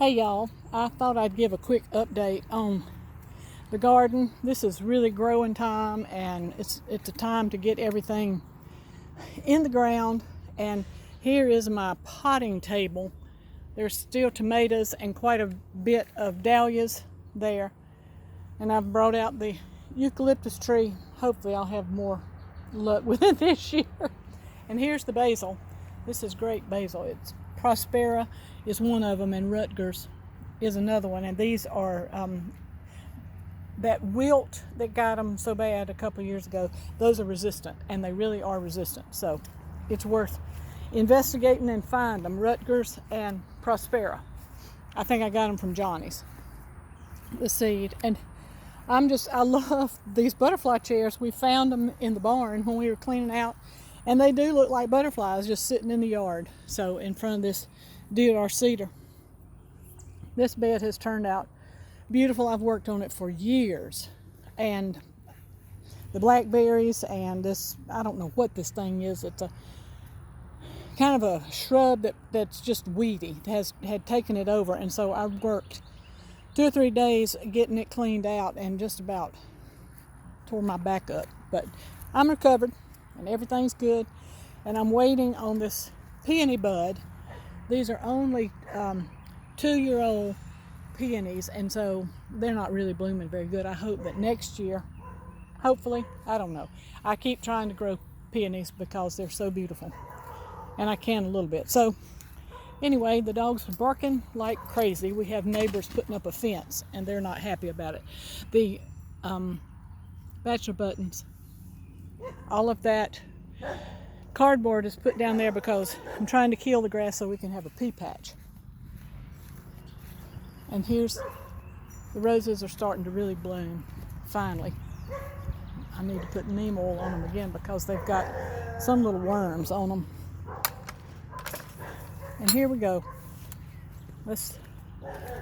Hey y'all, I thought I'd give a quick update on the garden. This is really growing time, and it's a time to get everything in the ground. And here is my potting table. There's still tomatoes and quite a bit of dahlias there. And I've brought out the eucalyptus tree. Hopefully I'll have more luck with it this year. And here's the basil. This is great basil. It's Prospera is one of them, and Rutgers is another one. And these are that wilt that got them so bad a couple years ago. Those are resistant, and they really are resistant. So it's worth investigating and find them. Rutgers and Prospera. I think I got them from Johnny's, the seed. And I love these butterfly chairs. We found them in the barn when we were cleaning out, and they do look like butterflies just sitting in the yard. So in front of this deodar cedar. This bed has turned out beautiful. I've worked on it for years. And the blackberries and this, I don't know what this thing is. It's a kind of a shrub that's just weedy. It had taken it over, and so I worked 2 or 3 days getting it cleaned out and just about tore my back up. But I'm recovered and everything's good. And I'm waiting on this peony bud. These are only 2-year-old peonies, and so they're not really blooming very good. I hope that next year, hopefully, I don't know. I keep trying to grow peonies because they're so beautiful, and I can a little bit. So anyway, the dogs are barking like crazy. We have neighbors putting up a fence, and they're not happy about it. The bachelor buttons, all of that cardboard is put down there because I'm trying to kill the grass so we can have a pea patch. And here's the roses are starting to really bloom finally. I need to put neem oil on them again because they've got some little worms on them. And here we go. Let's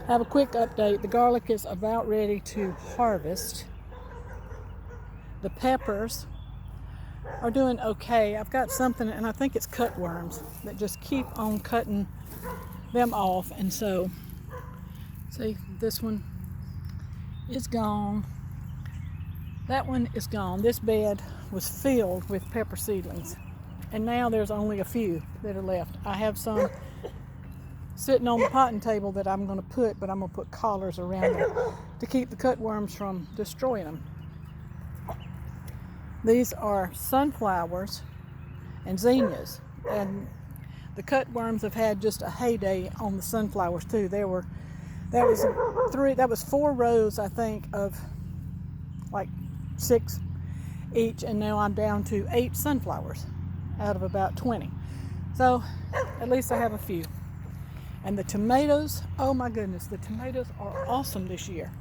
have a quick update. The garlic is about ready to harvest. The peppers are doing okay. I've got something, and I think it's cutworms that just keep on cutting them off. And so, see, this one is gone. That one is gone. This bed was filled with pepper seedlings, and now there's only a few that are left. I have some sitting on the potting table that I'm going to put, but I'm going to put collars around them to keep the cutworms from destroying them. These are sunflowers and zinnias, and the cutworms have had just a heyday on the sunflowers too. That was 4 rows, I think, of like 6 each, and now I'm down to 8 sunflowers out of about 20. So at least I have a few. And the tomatoes, oh my goodness, the tomatoes are awesome this year.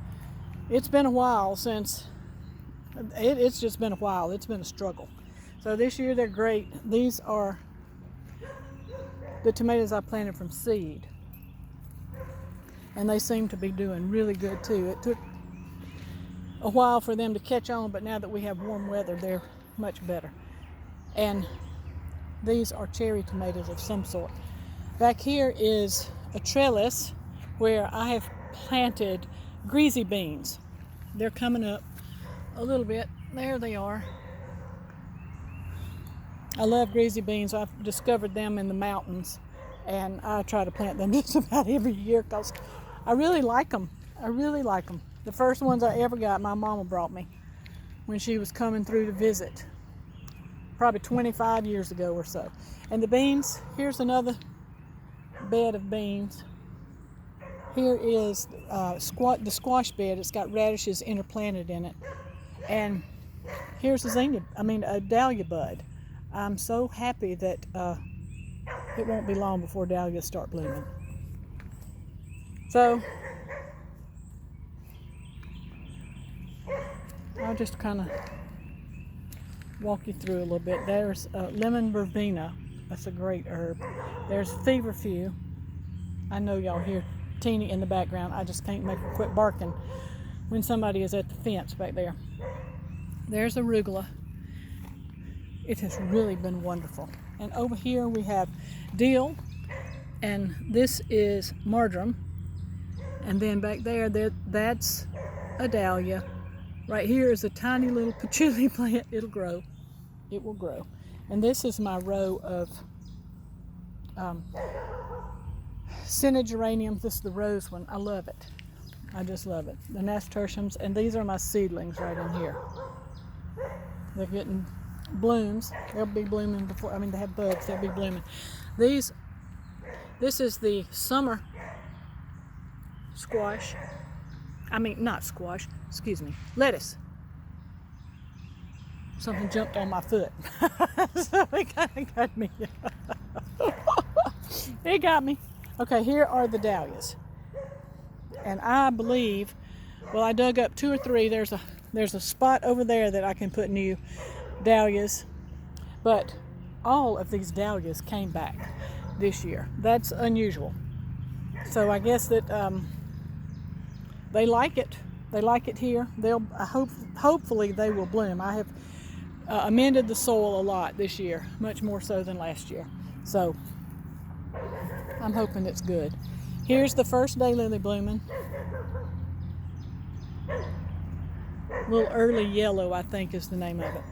It's been a while since. It's just been a while. It's been a struggle. So this year they're great. These are the tomatoes I planted from seed, and they seem to be doing really good too. It took a while for them to catch on, but now that we have warm weather, they're much better. And these are cherry tomatoes of some sort. Back here is a trellis where I have planted greasy beans. They're coming up a little bit. There they are. I love greasy beans. I've discovered them in the mountains, and I try to plant them just about every year because I really like them. I really like them. The first ones I ever got, my mama brought me when she was coming through to visit, probably 25 years ago or so. And the beans, here's another bed of beans. Here is the squash bed. It's got radishes interplanted in it. And here's a dahlia bud. I'm so happy that it won't be long before dahlias start blooming. So I'll just kind of walk you through a little bit. There's lemon verbena. That's a great herb. There's feverfew. I know y'all hear Teeny in the background. I just can't make her quit barking when somebody is at the fence back there. There's arugula. It has really been wonderful. And over here we have dill, and this is marjoram. And then back there, that's a dahlia. Right here is a tiny little patchouli plant. It'll grow. It will grow. And this is my row of scented geraniums. This is the rose one. I love it. I just love it. The nasturtiums, and these are my seedlings right in here. They're getting blooms. They'll be blooming before, they have buds. They'll be blooming. This is the summer squash. Not squash, excuse me, lettuce. Something jumped on my foot. So it kind of got me. It got me. Okay, here are the dahlias. And I believe, well, I dug up 2 or 3. There's a spot over there that I can put new dahlias. But all of these dahlias came back this year. That's unusual. So I guess that they like it. They like it here. Hopefully they will bloom. I have amended the soil a lot this year, much more so than last year. So I'm hoping it's good. Here's the first daylily blooming. A little early yellow, I think, is the name of it.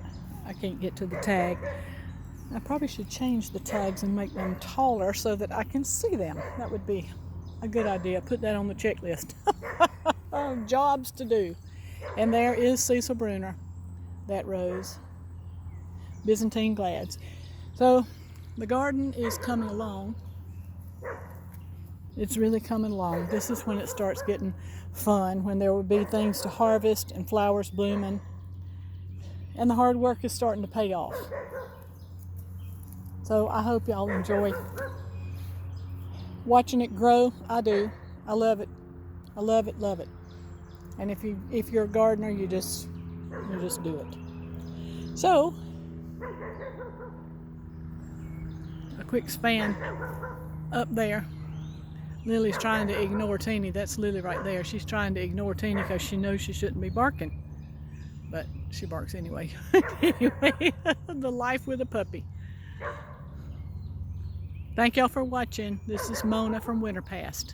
I can't get to the tag. I probably should change the tags and make them taller so that I can see them. That would be a good idea. Put that on the checklist. Jobs to do. And there is Cecil Bruner, that rose. Byzantine glads. So the garden is coming along. It's really coming along. This is when it starts getting fun, when there will be things to harvest and flowers blooming. And the hard work is starting to pay off. So I hope y'all enjoy watching it grow. I do. I love it. I love it, love it. And if you're a gardener, you just do it. So a quick span up there. Lily's trying to ignore Teeny. That's Lily right there. She's trying to ignore Teeny because she knows she shouldn't be barking. But she barks anyway. Anyway, the life with a puppy. Thank y'all for watching. This is Mona from Winterpast.